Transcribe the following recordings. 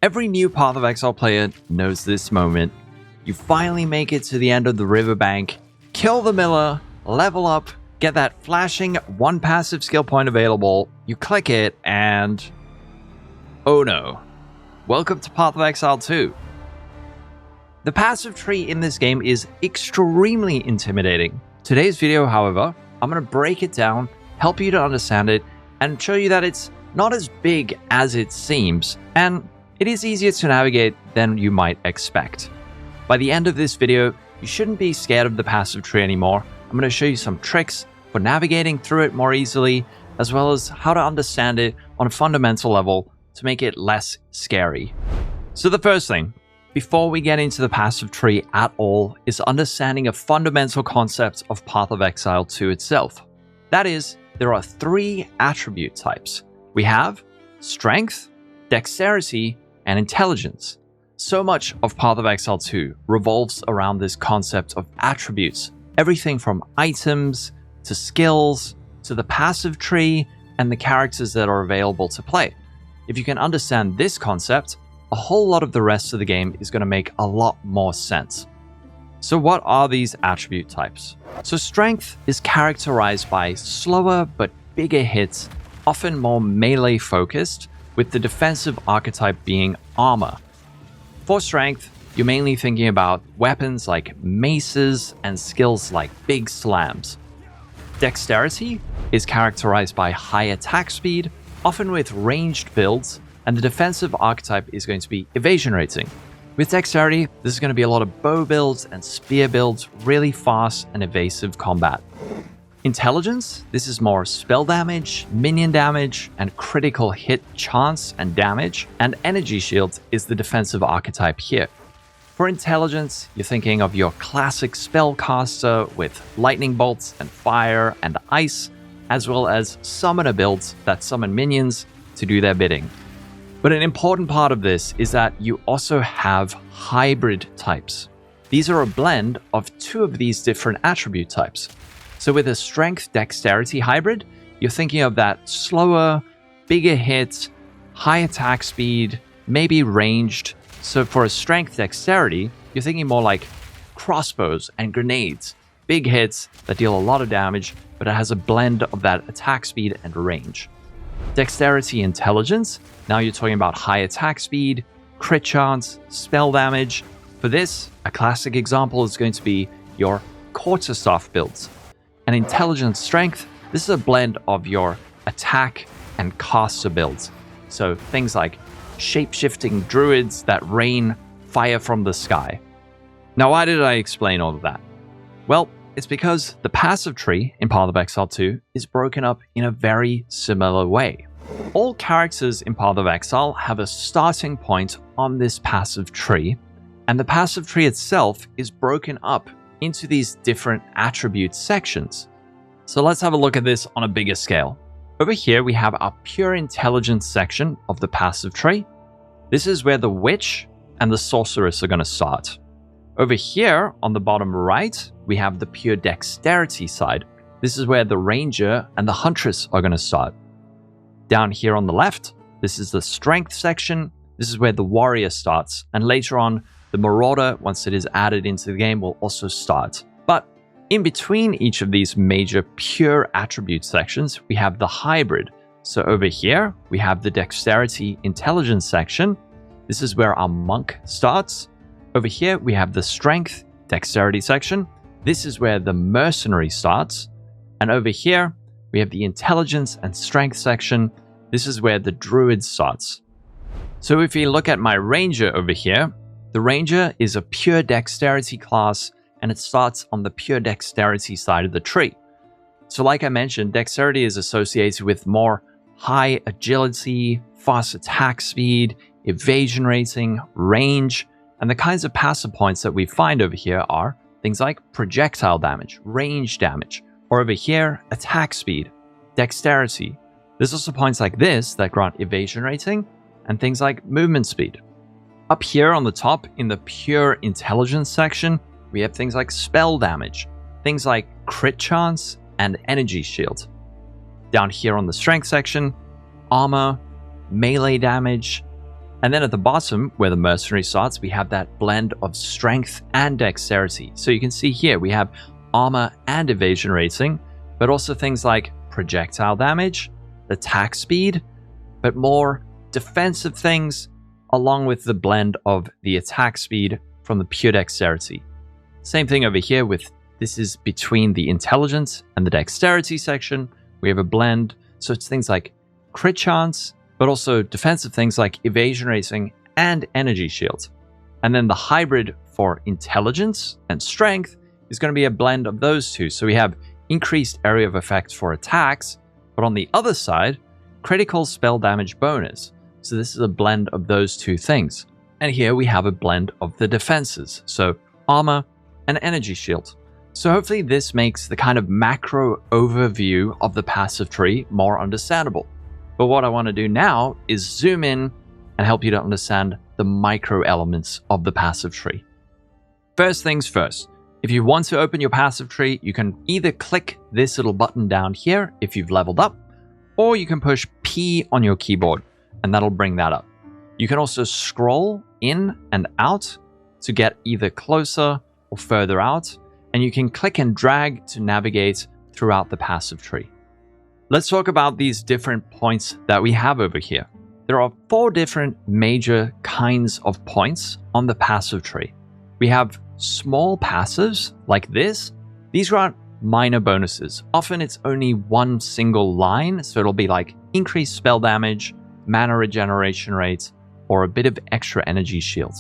Every new Path of Exile player knows this moment. You finally make it to the end of the riverbank, kill the miller, level up, get that flashing one passive skill point available, you click it, and oh no. Welcome to Path of Exile 2. The passive tree in this game is extremely intimidating. Today's video, however, I'm going to break it down, help you to understand it, and show you that it's not as big as it seems, and it is easier to navigate than you might expect. By the end of this video, you shouldn't be scared of the passive tree anymore. I'm going to show you some tricks for navigating through it more easily, as well as how to understand it on a fundamental level to make it less scary. So the first thing, before we get into the passive tree at all, is understanding a fundamental concept of Path of Exile 2 itself. That is, there are 3 attribute types. We have Strength, Dexterity, and Intelligence. So much of Path of Exile 2 revolves around this concept of attributes. Everything from items, to skills, to the passive tree, and the characters that are available to play. If you can understand this concept, a whole lot of the rest of the game is going to make a lot more sense. So what are these attribute types? So Strength is characterized by slower but bigger hits, often more melee focused, with the defensive archetype being armor. For Strength, you're mainly thinking about weapons like maces and skills like big slams. Dexterity is characterized by high attack speed, often with ranged builds, and the defensive archetype is going to be evasion rating. With Dexterity, this is going to be a lot of bow builds and spear builds, really fast and evasive combat. Intelligence, this is more spell damage, minion damage, and critical hit chance and damage, and Energy Shield is the defensive archetype here. For Intelligence, you're thinking of your classic spellcaster with lightning bolts and fire and ice, as well as summoner builds that summon minions to do their bidding. But an important part of this is that you also have hybrid types. These are a blend of 2 of these different attribute types. So with a Strength-Dexterity hybrid, you're thinking of that slower, bigger hit, high attack speed, maybe ranged. So for a Strength-Dexterity, you're thinking more like crossbows and grenades, big hits that deal a lot of damage, but it has a blend of that attack speed and range. Dexterity Intelligence, now you're talking about high attack speed, crit chance, spell damage. For this, a classic example is going to be your Quarterstaff builds. And Intelligence Strength, this is a blend of your attack and caster builds. So things like shape-shifting druids that rain fire from the sky. Now, why did I explain all of that? Well, it's because the passive tree in Path of Exile 2 is broken up in a very similar way. All characters in Path of Exile have a starting point on this passive tree, and the passive tree itself is broken up into these different attribute sections. So let's have a look at this on a bigger scale. Over here we have our pure intelligence section of the passive tree. This is where the witch and the sorceress are going to start. Over here on the bottom right, we have the pure dexterity side. This is where the ranger and the huntress are going to start. Down here on the left, this is the strength section. This is where the warrior starts, and later on, the marauder, once it is added into the game, will also start. But in between each of these major pure attribute sections, we have the hybrid. So over here, we have the dexterity intelligence section. This is where our monk starts. Over here, we have the strength dexterity section. This is where the mercenary starts. And over here, we have the intelligence and strength section. This is where the druid starts. So if you look at my ranger over here, the ranger is a pure dexterity class, and it starts on the pure dexterity side of the tree. So like I mentioned, dexterity is associated with more high agility, fast attack speed, evasion rating, range, and the kinds of passive points that we find over here are things like projectile damage, range damage, or over here, attack speed, dexterity. There's also points like this that grant evasion rating, and things like movement speed. Up here on the top, in the pure intelligence section, we have things like spell damage, things like crit chance, and energy shield. Down here on the strength section, armor, melee damage, And then at the bottom, where the mercenary starts, we have that blend of strength and dexterity. So you can see here, we have armor and evasion rating, but also things like projectile damage, attack speed, but more defensive things, along with the blend of the attack speed from the pure dexterity. Same thing over here with, this is between the intelligence and the dexterity section. We have a blend, so it's things like crit chance, but also defensive things like evasion rating and energy shield. And then the hybrid for intelligence and strength is going to be a blend of those two. So we have increased area of effect for attacks, but on the other side, critical spell damage bonus. So this is a blend of those two things. And here we have a blend of the defenses, so armor and energy shield. So hopefully this makes the kind of macro overview of the passive tree more understandable. But what I want to do now is zoom in and help you to understand the micro elements of the passive tree. First things first, if you want to open your passive tree, you can either click this little button down here if you've leveled up, or you can push P on your keyboard and that'll bring that up. You can also scroll in and out to get either closer or further out, and you can click and drag to navigate throughout the passive tree. Let's talk about these different points that we have over here. There are 4 different major kinds of points on the passive tree. We have small passives like this. These grant minor bonuses. Often it's only one single line, so it'll be like increased spell damage, mana regeneration rates, or a bit of extra energy shield.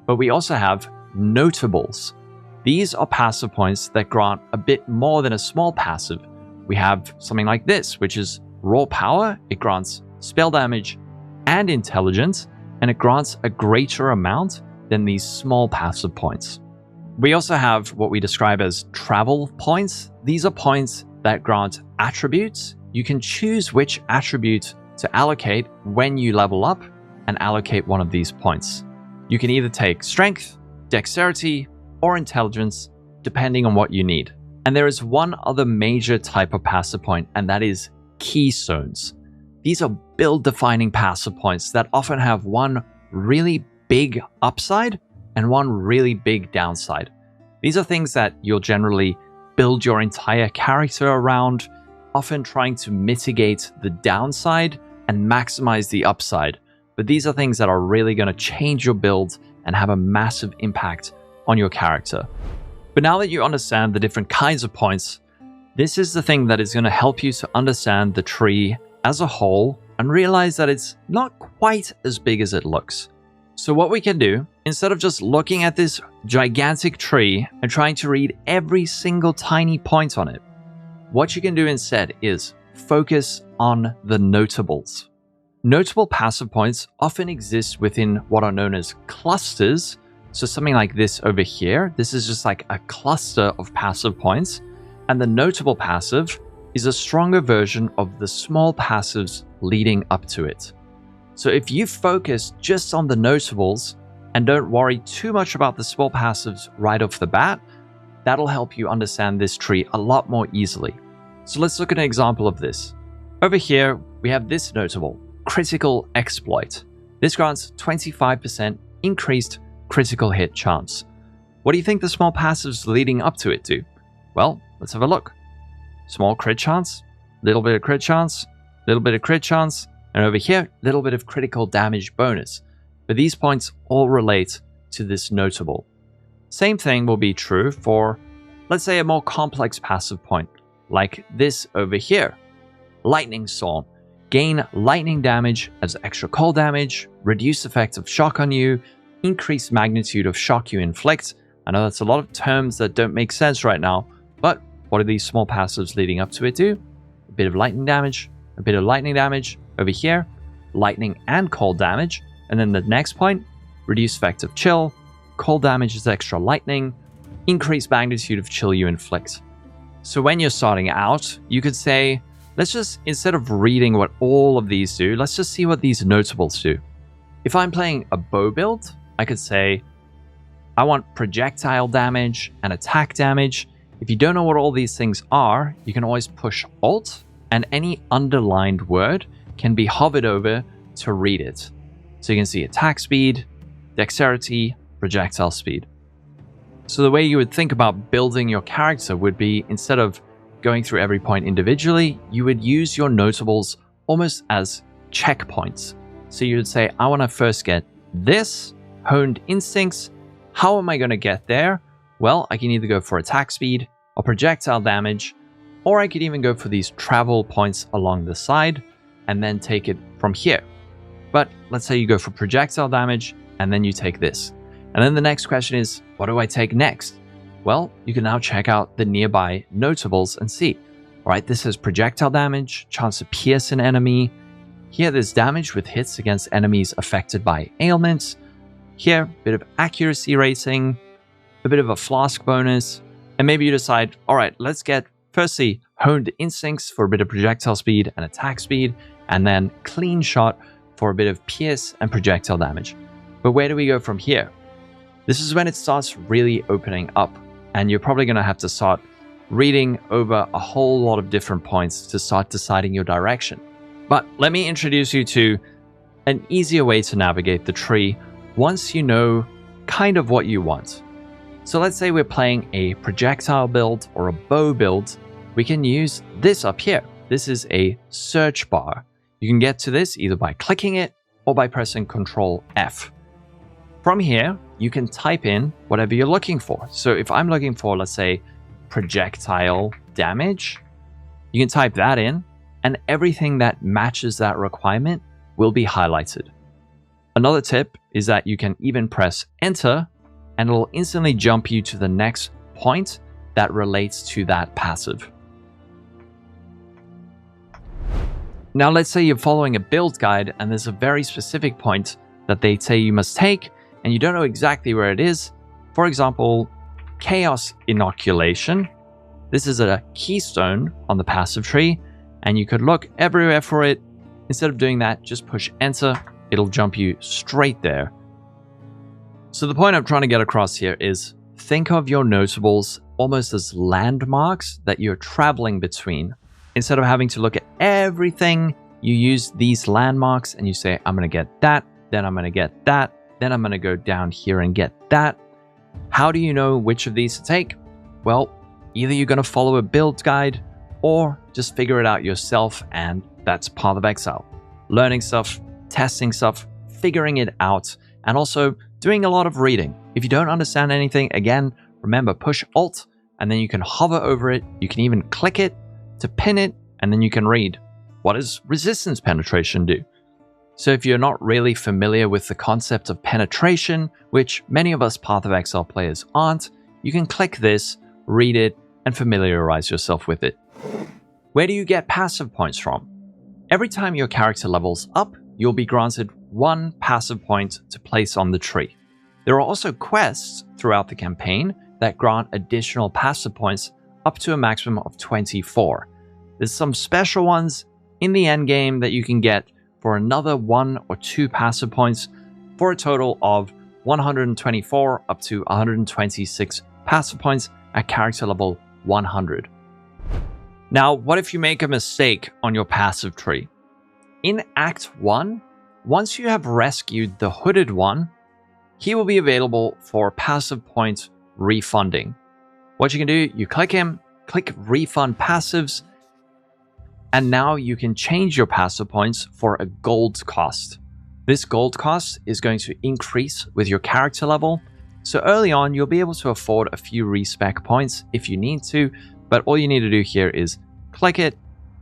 But we also have notables. These are passive points that grant a bit more than a small passive. We have something like this, which is raw power. It grants spell damage and intelligence, and it grants a greater amount than these small passive points. We also have what we describe as travel points. These are points that grant attributes. You can choose which attribute to allocate when you level up and allocate one of these points. You can either take strength, dexterity, or intelligence, depending on what you need. And there is one other major type of passive point, and that is keystones. These are build-defining passive points that often have one really big upside and one really big downside. These are things that you'll generally build your entire character around, often trying to mitigate the downside and maximize the upside. But these are things that are really going to change your build and have a massive impact on your character. But now that you understand the different kinds of points, this is the thing that is going to help you to understand the tree as a whole and realize that it's not quite as big as it looks. So what we can do, instead of just looking at this gigantic tree and trying to read every single tiny point on it, what you can do instead is focus on the notables. Notable passive points often exist within what are known as clusters. So something like this over here, this is just like a cluster of passive points. And the notable passive is a stronger version of the small passives leading up to it. So if you focus just on the notables and don't worry too much about the small passives right off the bat, that'll help you understand this tree a lot more easily. So let's look at an example of this. Over here, we have this notable, critical exploit. This grants 25% increased critical hit chance. What do you think the small passives leading up to it do? Well, let's have a look. Small crit chance, little bit of crit chance, little bit of crit chance, and over here, little bit of critical damage bonus. But these points all relate to this notable. Same thing will be true for, let's say, a more complex passive point, like this over here. Lightning Storm. Gain lightning damage as extra cold damage, reduce effect of shock on you, increase magnitude of shock you inflict. I know that's a lot of terms that don't make sense right now, but what do these small passives leading up to it do? A bit of lightning damage, a bit of lightning damage over here, lightning and cold damage, and then the next point, reduce effect of chill, cold damage is extra lightning, increase magnitude of chill you inflict. So when you're starting out, you could say, let's just, instead of reading what all of these do, let's just see what these notables do. If I'm playing a bow build, I could say, I want projectile damage and attack damage. If you don't know what all these things are, you can always push Alt, and any underlined word can be hovered over to read it. So you can see attack speed, dexterity, projectile speed. So the way you would think about building your character would be, instead of going through every point individually, you would use your notables almost as checkpoints. So you would say, I want to first get this, honed instincts. How am I going to get there? Well, I can either go for attack speed or projectile damage, or I could even go for these travel points along the side and then take it from here. But let's say you go for projectile damage and then you take this. And then the next question is, what do I take next? Well, you can now check out the nearby notables and see. All right, this is projectile damage, chance to pierce an enemy. Here, there's damage with hits against enemies affected by ailments. Here, a bit of accuracy rating, a bit of a flask bonus. And maybe you decide, all right, let's get firstly honed instincts for a bit of projectile speed and attack speed, and then clean shot for a bit of pierce and projectile damage. But where do we go from here? This is when it starts really opening up, and you're probably going to have to start reading over a whole lot of different points to start deciding your direction. But let me introduce you to an easier way to navigate the tree once you know kind of what you want. So let's say we're playing a projectile build or a bow build. We can use this up here. This is a search bar. You can get to this either by clicking it or by pressing Ctrl F. From here, you can type in whatever you're looking for. So if I'm looking for, let's say, projectile damage, you can type that in, and everything that matches that requirement will be highlighted. Another tip is that you can even press Enter, and it'll instantly jump you to the next point that relates to that passive. Now, let's say you're following a build guide, and there's a very specific point that they say you must take, and you don't know exactly where it is. For example, Chaos Inoculation. This is a keystone on the passive tree, and you could look everywhere for it. Instead of doing that, just push Enter. It'll jump you straight there. So the point I'm trying to get across here is, think of your notables almost as landmarks that you're traveling between. Instead of having to look at everything, you use these landmarks and you say, I'm going to get that, then I'm going to get that, then I'm going to go down here and get that. How do you know which of these to take? Well, either you're going to follow a build guide or just figure it out yourself, and that's Path of Exile. Learning stuff, testing stuff, figuring it out, and also doing a lot of reading. If you don't understand anything, again, remember, push Alt, and then you can hover over it. You can even click it to pin it, and then you can read. What does resistance penetration do? So if you're not really familiar with the concept of penetration, which many of us Path of Exile players aren't, you can click this, read it, and familiarize yourself with it. Where do you get passive points from? Every time your character levels up, you'll be granted 1 passive point to place on the tree. There are also quests throughout the campaign that grant additional passive points up to a maximum of 24. There's some special ones in the endgame that you can get for another 1 or 2 passive points, for a total of 124 up to 126 passive points at character level 100. Now, what if you make a mistake on your passive tree? In Act 1, once you have rescued the hooded one, he will be available for passive point refunding. What you can do, you click him, click Refund Passives, and now you can change your passive points for a gold cost. This gold cost is going to increase with your character level. So early on, you'll be able to afford a few respec points if you need to, but all you need to do here is click it,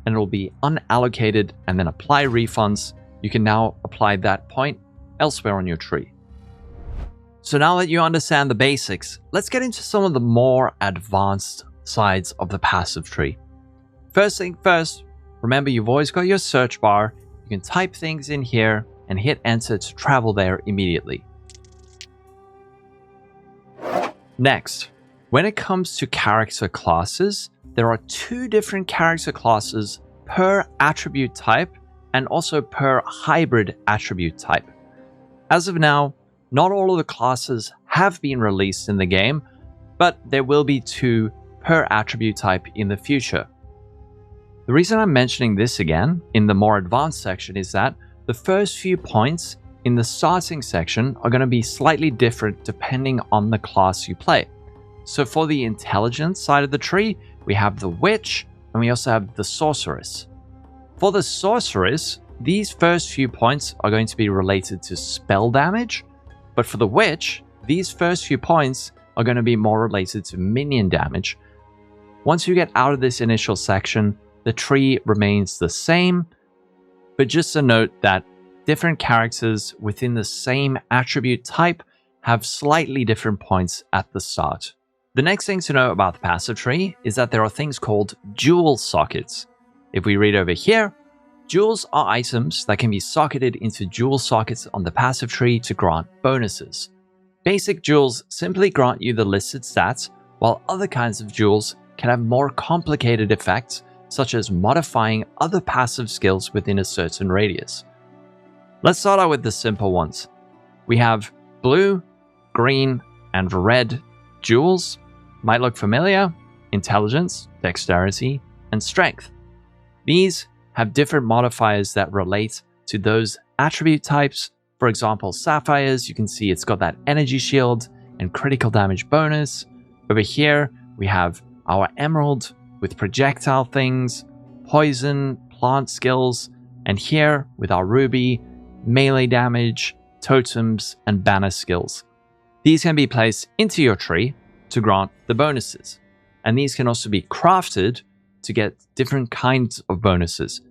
and it'll be unallocated, and then apply refunds. You can now apply that point elsewhere on your tree. So now that you understand the basics, let's get into some of the more advanced sides of the passive tree. First thing first, remember you've always got your search bar. You can type things in here and hit enter to travel there immediately. Next, when it comes to character classes, there are 2 different character classes per attribute type and also per hybrid attribute type. As of now, not all of the classes have been released in the game, but there will be 2 per attribute type in the future. The reason I'm mentioning this again in the more advanced section is that the first few points in the starting section are going to be slightly different depending on the class you play. So for the intelligence side of the tree, we have the witch and we also have the sorceress. For the sorceress, these first few points are going to be related to spell damage, but for the witch, these first few points are going to be more related to minion damage. Once you get out of this initial section, the tree remains the same, but just a note that different characters within the same attribute type have slightly different points at the start. The next thing to know about the passive tree is that there are things called jewel sockets. If we read over here, jewels are items that can be socketed into jewel sockets on the passive tree to grant bonuses. Basic jewels simply grant you the listed stats, while other kinds of jewels can have more complicated effects, such as modifying other passive skills within a certain radius. Let's start out with the simple ones. We have blue, green, and red jewels. Might look familiar: intelligence, dexterity, and strength. These have different modifiers that relate to those attribute types. For example, sapphires, you can see it's got that energy shield and critical damage bonus. Over here, we have our emerald with projectile things, poison, plant skills, and here with our ruby, melee damage, totems, and banner skills. These can be placed into your tree to grant the bonuses, and these can also be crafted to get different kinds of bonuses.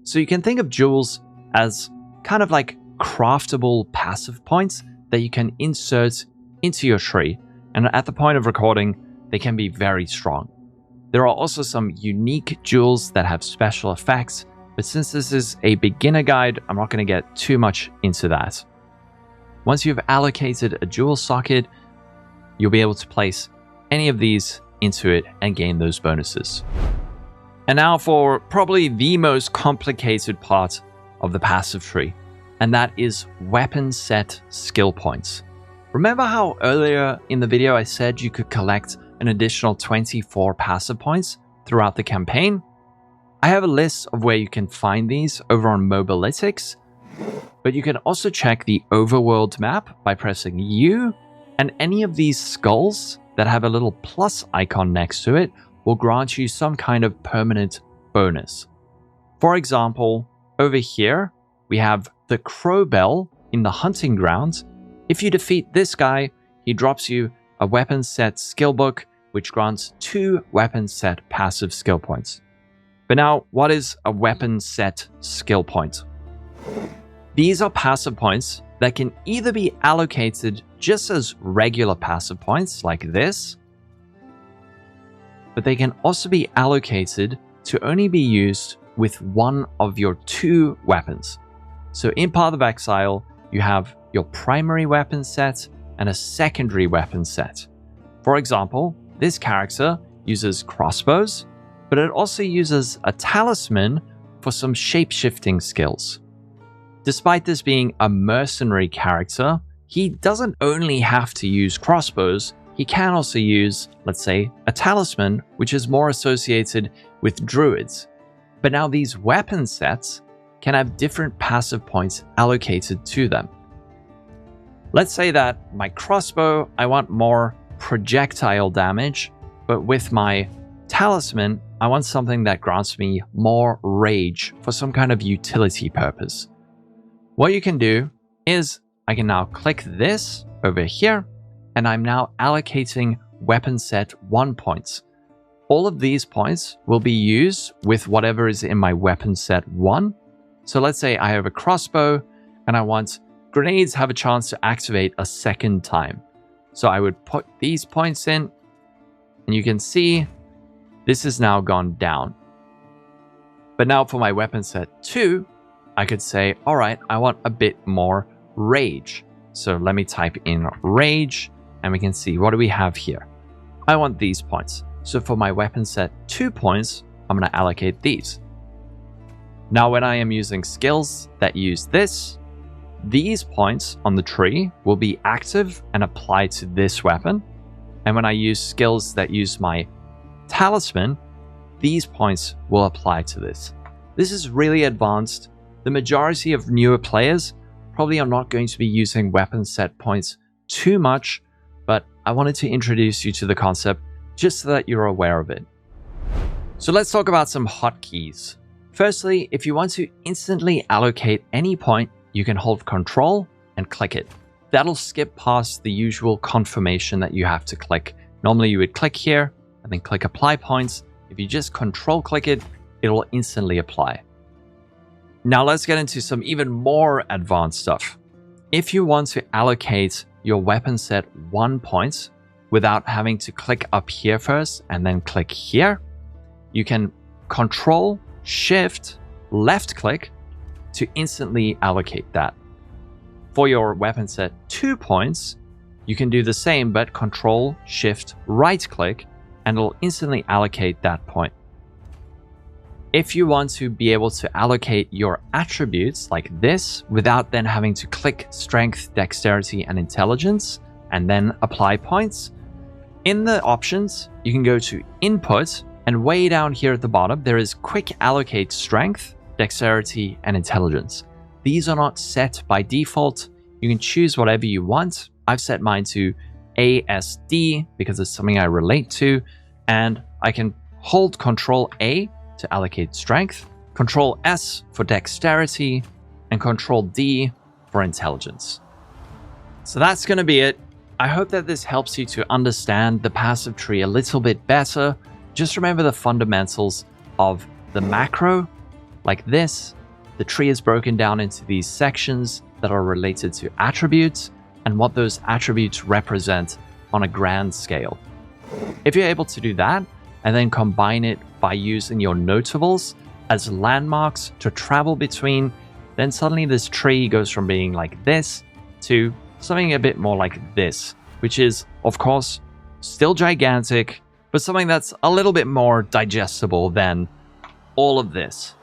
So you can think of jewels as kind of like craftable passive points that you can insert into your tree, and at the point of recording, they can be very strong. There are also some unique jewels that have special effects, but since this is a beginner guide, I'm not going to get too much into that. Once you've allocated a jewel socket, you'll be able to place any of these into it and gain those bonuses. And now for probably the most complicated part of the passive tree, and that is weapon set skill points. Remember how earlier in the video I said you could collect an additional 24 passive points throughout the campaign? I have a list of where you can find these over on Mobalytics, but you can also check the overworld map by pressing U, and any of these skulls that have a little plus icon next to it will grant you some kind of permanent bonus. For example, over here, we have the Crow Bell in the hunting grounds. If you defeat this guy, he drops you a weapon set skill book, which grants 2 weapon set passive skill points. But now, what is a weapon set skill point? These are passive points that can either be allocated just as regular passive points like this, but they can also be allocated to only be used with one of your 2 weapons. So in Path of Exile, you have your primary weapon set and a secondary weapon set. For example, this character uses crossbows, but it also uses a talisman for some shape-shifting skills. Despite this being a mercenary character, he doesn't only have to use crossbows, he can also use, let's say, a talisman, which is more associated with druids. But now these weapon sets can have different passive points allocated to them. Let's say that my crossbow, I want more projectile damage, but with my talisman, I want something that grants me more rage for some kind of utility purpose. What you can do is I can now click this over here, and I'm now allocating weapon set 1 points. All of these points will be used with whatever is in my weapon set 1. So let's say I have a crossbow and I want grenades have a chance to activate a second time. So I would put these points in, and you can see this has now gone down. But now for my weapon set 2, I could say, all right, I want a bit more rage. So let me type in rage, and we can see, what do we have here? I want these points. So for my weapon set 2 points, I'm going to allocate these. Now when I am using skills that use this, these points on the tree will be active and applied to this weapon. And when I use skills that use my talisman, these points will apply to this. This is really advanced. The majority of newer players probably are not going to be using weapon set points too much, but I wanted to introduce you to the concept just so that you're aware of it. So let's talk about some hotkeys. Firstly, if you want to instantly allocate any point, you can hold Control and click it. That'll skip past the usual confirmation that you have to click. Normally you would click here and then click Apply Points. If you just Control click it, it'll instantly apply. Now let's get into some even more advanced stuff. If you want to allocate your weapon set 1 point without having to click up here first and then click here, you can Control, Shift, left click to instantly allocate that. For your weapon set 2 points, you can do the same, but Control, Shift, right click, and it'll instantly allocate that point. If you want to be able to allocate your attributes like this without then having to click Strength, Dexterity, and Intelligence, and then apply points, in the options, you can go to Input, and way down here at the bottom, there is Quick Allocate Strength, Dexterity, and Intelligence. These are not set by default. You can choose whatever you want. I've set mine to ASD because it's something I relate to, and I can hold Control A to allocate Strength, Control S for Dexterity, and Control D for Intelligence. So that's going to be it. I hope that this helps you to understand the passive tree a little bit better. Just remember the fundamentals of the macro, like this. The tree is broken down into these sections that are related to attributes and what those attributes represent on a grand scale. If you're able to do that and then combine it by using your notables as landmarks to travel between, then suddenly this tree goes from being like this to something a bit more like this, which is, of course, still gigantic, but something that's a little bit more digestible than all of this.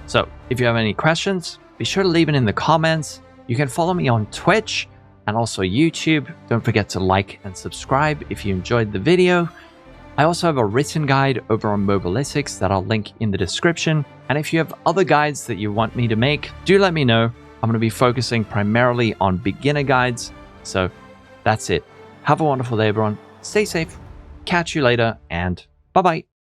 So if you have any questions, be sure to leave it in the comments. You can follow me on Twitch and also YouTube. Don't forget to like and subscribe if you enjoyed the video. I also have a written guide over on Mobalytics that I'll link in the description. And if you have other guides that you want me to make, do let me know. I'm going to be focusing primarily on beginner guides. So that's it. Have a wonderful day, everyone. Stay safe. Catch you later, and bye-bye.